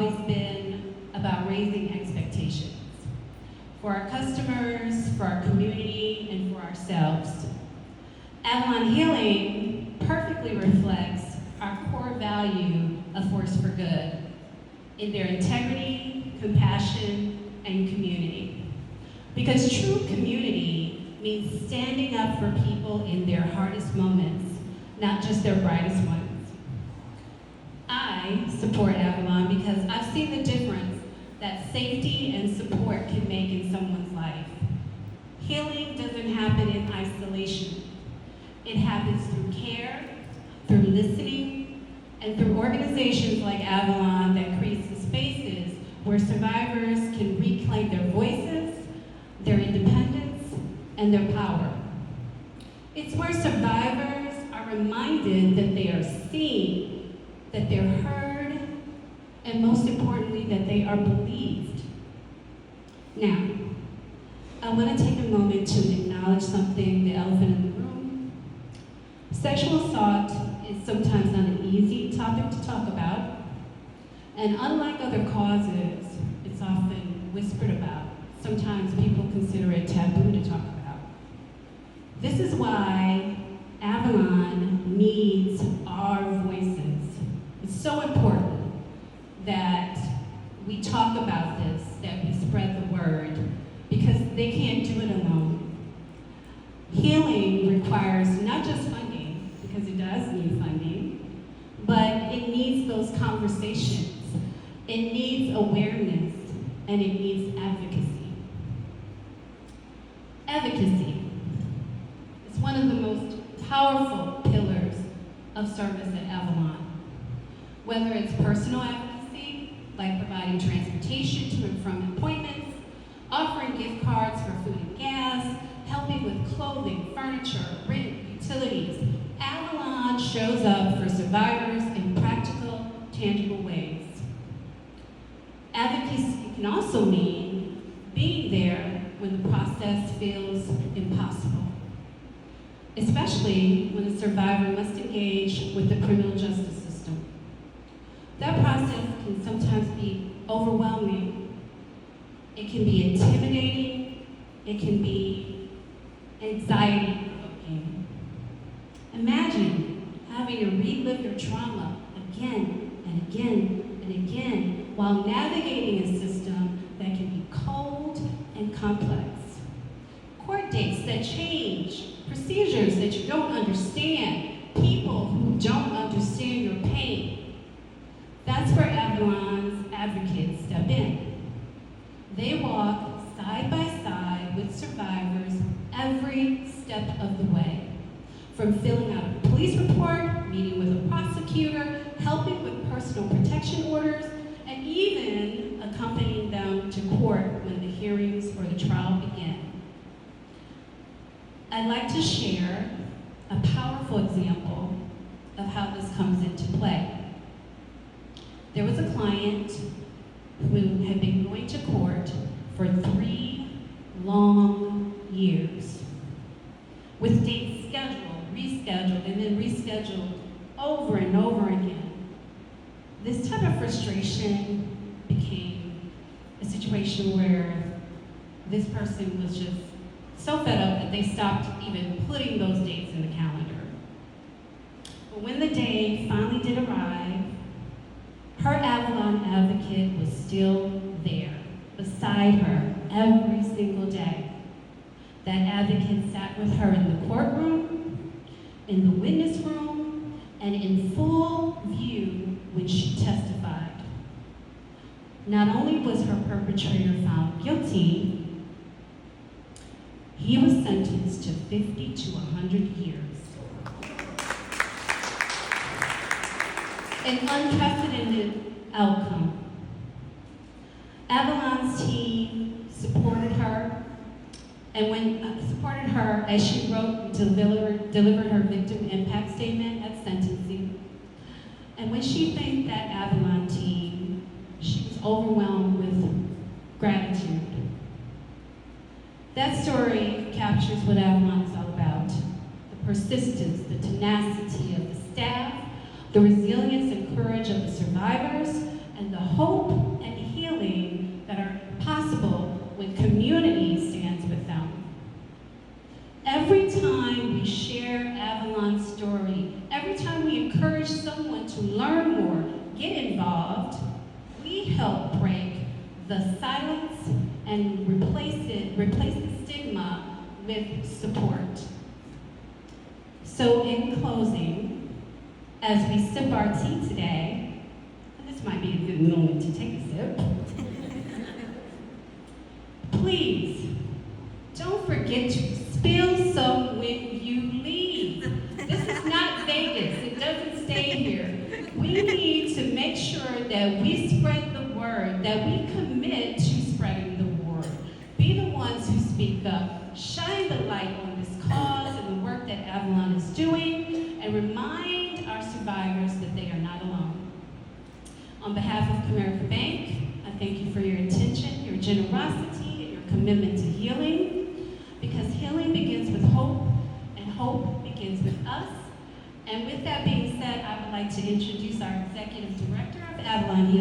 always been about raising expectations for our customers, for our community, and for ourselves. Avalon Healing perfectly reflects our core value of Force for Good in their integrity, compassion, and community. Because true community means standing up for people in their hardest moments, not just their brightest ones. I support Avalon because I've seen the difference that safety and support can make in someone's life. Healing doesn't happen in isolation. It happens through care, through listening, and through organizations like Avalon that creates the spaces where survivors can reclaim their voices, their independence, and their power. It's where survivors are reminded that they are seen, that they're heard, and most importantly, that they are believed. Now, I want to take a moment to acknowledge something, the elephant in the room. Sexual assault is sometimes not an easy topic to talk about, and unlike other causes, it's often whispered about. Sometimes people consider it taboo to talk about. This is why Avalon needs our voices. It's so important that we talk about this, that we spread the word, because they can't do it alone. Healing requires not just funding, because it does need funding, but it needs those conversations. It needs awareness, and it needs advocacy. Advocacy is one of the most powerful pillars of service at Avalon. Whether it's personal advocacy, like providing transportation to and from appointments, offering gift cards for food and gas, helping with clothing, furniture, rent, utilities, Avalon shows up for survivors in practical, tangible ways. Advocacy can also mean being there when the process feels impossible, especially when a survivor must engage with the criminal justice system. That process can sometimes be overwhelming. It can be intimidating. It can be anxiety-provoking. Imagine having to relive your trauma again and again and again while navigating a system that can be cold and complex. Court dates that change, procedures that you don't understand, people who don't understand your pain. That's where Avalon's advocates step in. They walk side by side with survivors every step of the way. From filling out a police report, meeting with a prosecutor, helping with personal protection orders, and even accompanying them to court when the hearings or the trial begin. I'd like to share a powerful example of how this comes into play. There was a client who had been going to court for 3 long years, with dates scheduled, rescheduled, and then rescheduled over and over again. This type of frustration became a situation where this person was just so fed up that they stopped even putting those dates in the calendar. But when the day finally did arrive, her Avalon advocate was still there, beside her every single day. That advocate sat with her in the courtroom, in the witness room, and in full view when she testified. Not only was her perpetrator found guilty, he was sentenced to 50 to 100 years. An unprecedented outcome. Avalon's team supported her, and supported her as she wrote and delivered her victim impact statement at sentencing. And when she thanked that Avalon team, she was overwhelmed with gratitude. That story captures what Avalon is all about: the persistence, the tenacity of the staff, the resilience and courage of the survivors, and the hope and healing that are possible when community stands with them. Every time we share Avalon's story, every time we encourage someone to learn more, get involved, we help break the silence and replace the stigma with support. So in closing, as we sip our tea today, and this might be a good moment to take a sip, please don't forget to spill some when you leave. This is not Vegas, it doesn't stay here. We need to make sure that we spread the word, that we commit to spreading the word. Be the ones who speak up, shine the light on this cause and the work that Avalon is doing, and remind our survivors that they are not alone. On behalf of Comerica Bank, I thank you for your attention, your generosity, and your commitment to healing, because healing begins with hope, and hope begins with us. And with that being said, I would like to introduce our Executive Director of Avalon Healing.